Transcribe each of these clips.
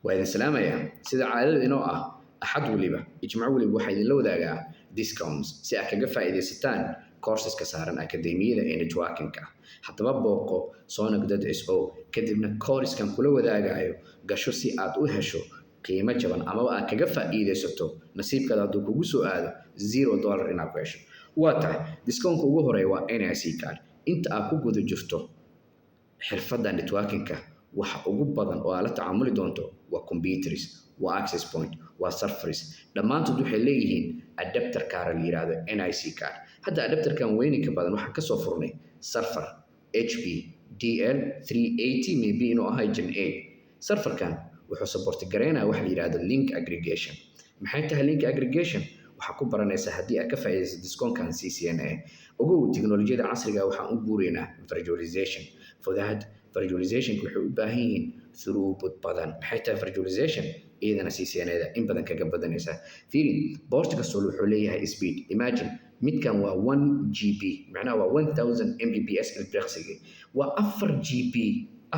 وإذا سلام يا سيد عادة إنه أحد وليبه يجمع وليبه واحد لو ذاك discounts سأكجا فائدة ستان courses كسارن أكاديمية networking حتى ببوقو صانع دد اس او كدبنا كورس كان كله ذاك قشو سي آد وهشو قيمة جبان أما أكجا فائدة ستو نصيب كذا دوكو جسوا هذا $0 إن أكويش واتا discount كوجو هريوا NIC card أنت أكو جود جفتو xirfadda networking-ka waxa ugu badan oo aad la tacaamuli doonto waa computers, waa access point, waa servers. Dhammaantood waxay leeyihiin adapter card la yiraahdo NIC card. Hadda adapter-kan weyninka badan waxaan ka soo furnay server HP DL380 maybe inuu ahay Gen 8. Server-kan wuxuu support gareynayaa wax la yiraahdo link aggregation. Maxay tahay link aggregation? waxaa ku baranaysaa haddii aad ka faa'iidayso discount-kan CCNA. Ogow tiknoolajiyada casriga waxaan u guureynaa virtualization. For that, virtualization waxay u baahan yihiin throughput badan. Maxay tahay virtualization? iyadana CCNA-da in badan kaga badanaysaa. Fiiri, boort kasta wuxuu leeyahay speed. Imagine midkan waa 1 GB, macnaha waa 1000 Mbps ilbiriqsiga. Waa 4 GB,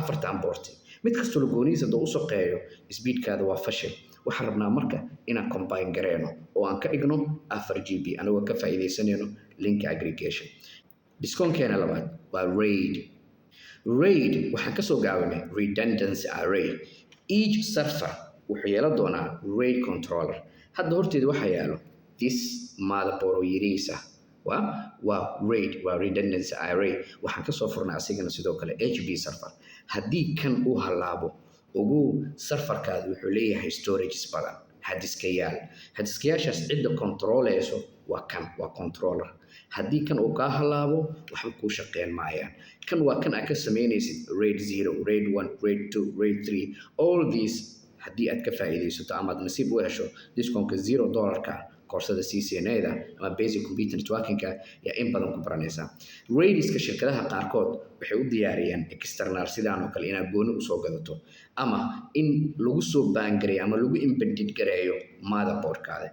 afartan boort. mid kasta la gooniisa doo u shaqeeyo speedkaada waa fashil. waxaan rabnaa marka inaan combine gareeno oo aan ka dhigno 4 GB anagoo ka faa'iidaysanayno link aggregation. Discount-keena labaad waa RAID. RAID waxaan ka soo gaabinay redundancy array. Each server wuxuu yeelan doonaa RAID controller. hadda horteeda waxaa yaalo this motherboard oo yariisa waa RAID, waa redundancy array. waxaan ka soo furnay asigana sidoo kale HP server. haddii kan uu halaabo ugu serverkaada wuxuu leeyahay storage badan, hadiskayaashaas cidda controleyso waa controller. haddii kan uu kaa halaabo waxba kuu shaqeyn maayaan. kan waa kan aad ka samaynaysid RAID 0, RAID 1, RAID 2, RAID 3, all these haddii aad ka faa'iidaysato ama aad nasiib u hesho discount-ka $0 koorsada CCNA-da ama basic computer networking-ka yaa in badan ku baranaysaa. RAID-iska shirkadaha qaarkood waxay u diyaariyaan external sidaan oo kale inaad gooni usoo gadato ama in lagu soo baangareeyo ama lagu embedded gareeyo motherboard-kaada.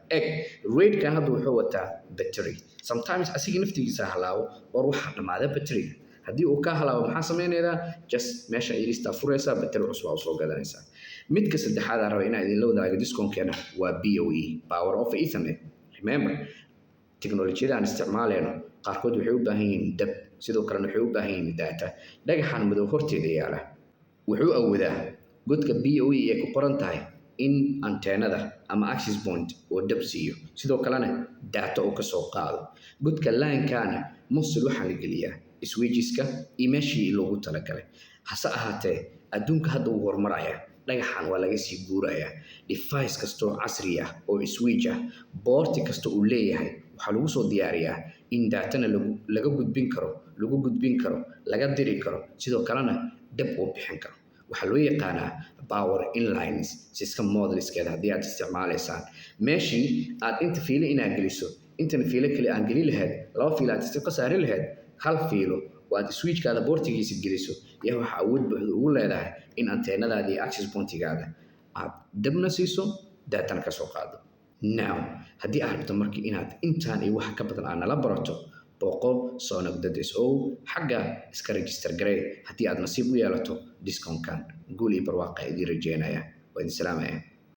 RAID-kan hadda wuxuu wataa battery. Sometimes asiga naftigiisa halaabo war waxaa dhamaada battery. haddii uu ka halaabo maxaa sameynaysaa? just meesha irista furaysaa battery cusub oo soo gadanaysaa. midka saddexaad aan raba inaan idin la wadaago discount-keena waa PoE, Power of Ethernet. Remember, tiknoolajiyada aan isticmaaleyno qaarkood waxay u baahan yihiin dab, sidoo kalena waxay u baahan yihiin data. dhagaxan madow horteeda yaala wuxuu awoodaa godka PoE ee ku qoran tahay in anteenada ama access point oo dab siiyo, sidoo kalena data uu ka soo qaado. godka line-kana musil waxaa la geliyaa switcheska iyo meeshii loogu talagalay. hase ahaatee adduunka hadda uu horumaraya, dhagaxan waa laga sii guurayaa. device kastoo casri ah oo switch ah, boorti kasta uu leeyahay waxaa lagu soo diyaariyaa in datana laga gudbin karo, laga diri karo, sidoo kalena dab uu bixin karo. waxaa loo yaqaanaa power inlines system modelskeeda haddii aad isticmaalaysaan. meeshii aad inta fiilo inaad geliso intana fiilo kale aan geli lahayd, 2 fiilo aad iska saari lahayd, 1 fiilo waad switchkaada boortigiisa geliso iyo waxa awood buuxda ugu leedahay in anteenadaada iyo access pointigaada aad dabna siiso datana ka soo qaado. now haddii aad rabto markii inaad intaan iyo wax ka badan aad nala barato booqo sonag.so xagga iska register garee. haddii aad nasiib u yeelato discount-kan guul iyo barwaaqo idin rajeynaya. waa idin salaamaya.